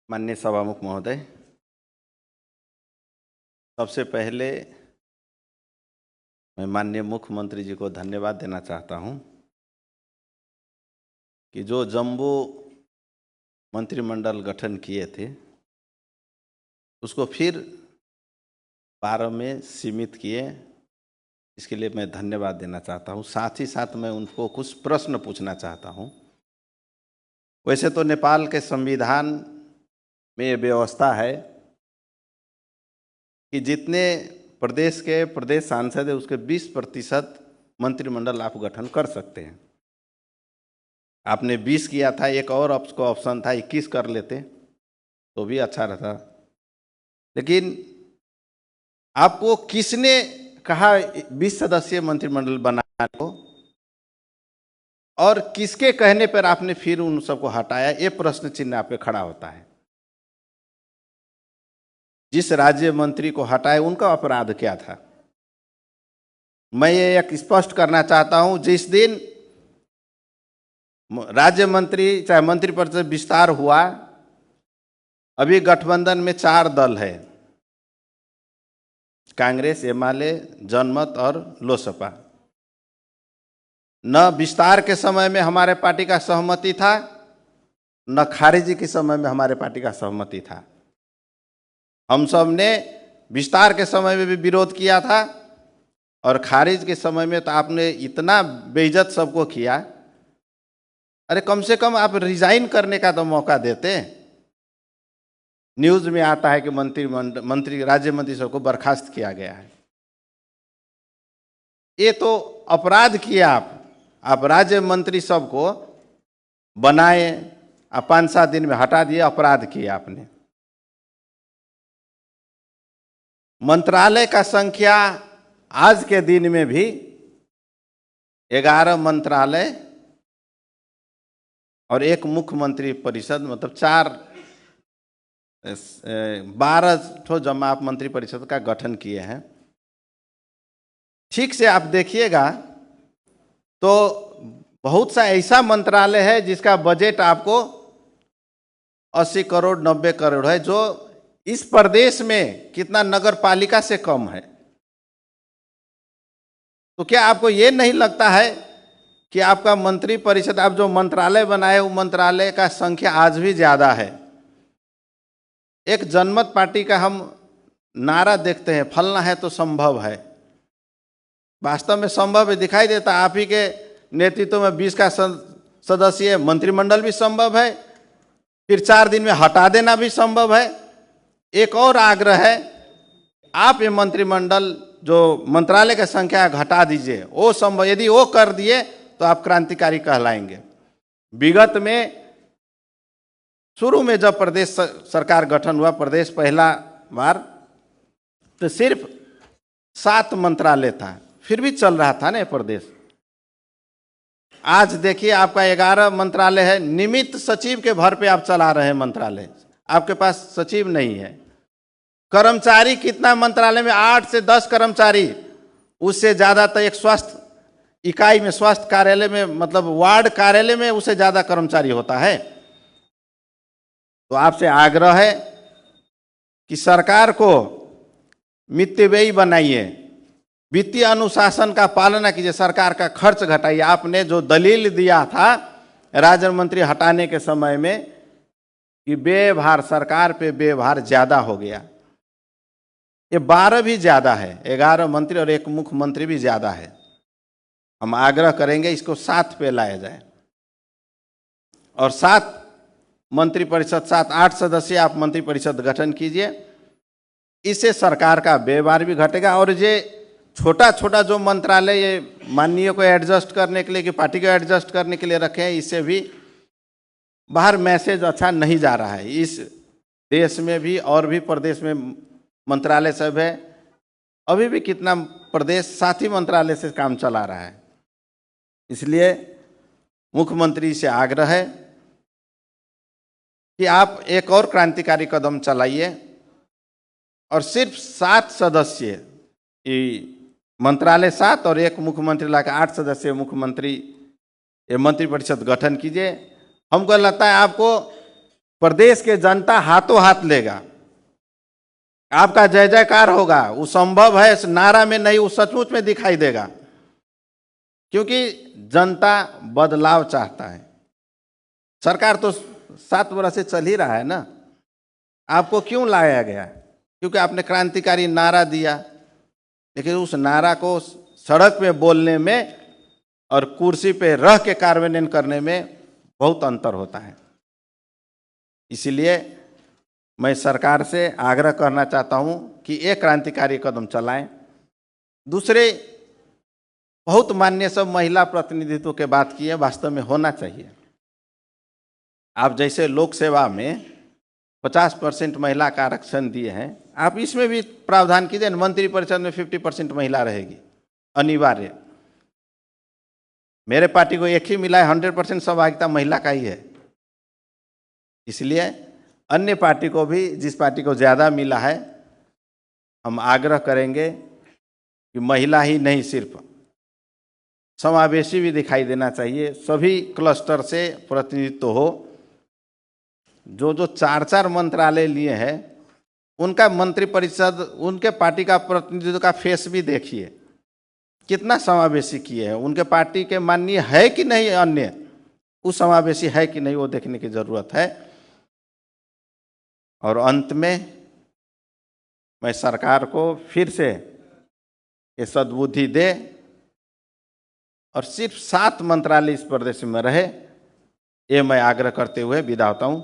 माननीय सभामुख महोदय, सबसे पहले मैं माननीय मुख्यमंत्री जी को धन्यवाद देना चाहता हूं कि जो जम्बो मंत्रिमंडल गठन किए थे उसको फिर 12 में सीमित किए। इसके लिए मैं धन्यवाद देना चाहता हूं। साथ ही साथ मैं उनको कुछ प्रश्न पूछना चाहता हूं। वैसे तो नेपाल के संविधान में ये व्यवस्था है कि जितने प्रदेश के प्रदेश सांसद है उसके 20% मंत्रिमंडल आप गठन कर सकते हैं। आपने 20 किया था, एक और आपको ऑप्शन था 21 कर लेते तो भी अच्छा रहता। लेकिन आपको किसने कहा 20 सदस्यीय मंत्रिमंडल बनाने को, और किसके कहने पर आपने फिर उन सबको हटाया? ये प्रश्न चिन्ह आप पे खड़ा होता है। जिस राज्य मंत्री को हटाए उनका अपराध क्या था? मैं ये एक स्पष्ट करना चाहता हूं। जिस दिन राज्य मंत्री चाहे मंत्रिपरिषद विस्तार हुआ, अभी गठबंधन में 4 दल है, कांग्रेस, एमाले, जनमत और लोसपा। न विस्तार के समय में हमारे पार्टी का सहमति था, न खारिजी के समय में हमारे पार्टी का सहमति था। हम सब ने विस्तार के समय में भी विरोध किया था और खारिज के समय में तो आपने इतना बेइज्जत सबको किया। अरे कम से कम आप रिजाइन करने का तो मौका देते। न्यूज में आता है कि मंत्री राज्य मंत्री सबको बर्खास्त किया गया है। ये तो अपराध किया आप राज्य मंत्री सबको बनाए, आप 5-7 दिन में हटा दिए, अपराध किया आपने। मंत्रालय का संख्या आज के दिन में भी 11 मंत्रालय और एक मुख्यमंत्री परिषद, मतलब 12 ठो जमा आप मंत्री परिषद का गठन किए हैं। ठीक से आप देखिएगा तो बहुत सा ऐसा मंत्रालय है जिसका बजट आपको 80 करोड़ 90 करोड़ है, जो इस प्रदेश में कितना नगर पालिका से कम है। तो क्या आपको ये नहीं लगता है कि आपका मंत्री परिषद, आप जो मंत्रालय बनाए वो मंत्रालय का संख्या आज भी ज्यादा है? एक जनमत पार्टी का हम नारा देखते हैं, फलना है तो संभव है। वास्तव में संभव है, दिखाई देता। आप ही के नेतृत्व में 20 का सदस्यीय मंत्रिमंडल भी संभव है, फिर 4 दिन में हटा देना भी संभव है। एक और आग्रह है, आप ये मंत्रिमंडल जो मंत्रालय की संख्या घटा दीजिए, वो संभव। यदि वो कर दिए तो आप क्रांतिकारी कहलाएंगे। विगत में शुरू में जब प्रदेश सरकार गठन हुआ, प्रदेश पहला बार, तो सिर्फ 7 मंत्रालय था, फिर भी चल रहा था ना प्रदेश। आज देखिए आपका 11 मंत्रालय है। निमित्त सचिव के भर पे आप चला रहे हैं मंत्रालय, आपके पास सचिव नहीं है। कर्मचारी कितना मंत्रालय में? 8 से 10 कर्मचारी, उससे ज्यादा तो एक स्वास्थ्य इकाई में, स्वास्थ्य कार्यालय में, मतलब वार्ड कार्यालय में उससे ज्यादा कर्मचारी होता है। तो आपसे आग्रह है कि सरकार को मितव्ययी बनाइए, वित्तीय अनुशासन का पालना कीजिए, सरकार का खर्च घटाइए। आपने जो दलील दिया था राज्य मंत्री हटाने के समय में कि व्ययभार, सरकार पे व्ययभार ज्यादा हो गया, ये 12 भी ज्यादा है, 11 मंत्री और एक मुख्यमंत्री भी ज्यादा है। हम आग्रह करेंगे इसको 7 पे लाया जाए और 7 मंत्री परिषद, 7-8 सदस्य आप मंत्री परिषद गठन कीजिए। इससे सरकार का व्यवहार भी घटेगा और ये छोटा छोटा जो मंत्रालय ये माननीय को एडजस्ट करने के लिए कि पार्टी को एडजस्ट करने के लिए रखे हैं, इससे भी बाहर मैसेज अच्छा नहीं जा रहा है। इस देश में भी और भी प्रदेश में मंत्रालय सब है, अभी भी कितना प्रदेश साथी मंत्रालय से काम चला रहा है। इसलिए मुख्यमंत्री से आग्रह है कि आप एक और क्रांतिकारी कदम चलाइए और सिर्फ 7 सदस्य मंत्रालय 7 और एक मुख्यमंत्री लाकर 8 सदस्य मुख्यमंत्री मंत्रिपरिषद गठन कीजिए। हमको लगता है आपको प्रदेश के जनता हाथों हाथ लेगा, आपका जय जयकार होगा। वो संभव है, इस नारा में नहीं, वो सचमुच में दिखाई देगा, क्योंकि जनता बदलाव चाहता है। सरकार तो 7 वर्ष से चल ही रहा है ना, आपको क्यों लाया गया? क्योंकि आपने क्रांतिकारी नारा दिया, लेकिन उस नारा को सड़क पे बोलने में और कुर्सी पे रह के कार्यान्वयन करने में बहुत अंतर होता है। इसलिए मैं सरकार से आग्रह करना चाहता हूं कि एक क्रांतिकारी कदम चलाएं। दूसरे, बहुत माननीय सब महिला प्रतिनिधित्व के बात की है, वास्तव में होना चाहिए। आप जैसे लोक सेवा में 50% महिला का आरक्षण दिए हैं, आप इसमें भी प्रावधान कीजिए। मंत्रिपरिषद में 50% महिला रहेगी, अनिवार्य। मेरे पार्टी को एक ही मिला है, 100% सहभागिता महिला का ही है। इसलिए अन्य पार्टी को भी, जिस पार्टी को ज़्यादा मिला है, हम आग्रह करेंगे कि महिला ही नहीं, सिर्फ समावेशी भी दिखाई देना चाहिए। सभी क्लस्टर से प्रतिनिधित्व हो। जो 4 मंत्रालय लिए हैं, उनका मंत्रिपरिषद, उनके पार्टी का प्रतिनिधित्व का फेस भी देखिए, कितना समावेशी किए हैं। उनके पार्टी के माननीय है कि नहीं, अन्य उस समावेशी है कि नहीं, वो देखने की जरूरत है। और अंत में मैं सरकार को फिर से ये सद्बुद्धि दे और सिर्फ 7 मंत्रालय इस प्रदेश में रहे, ये मैं आग्रह करते हुए विदा होता हूँ।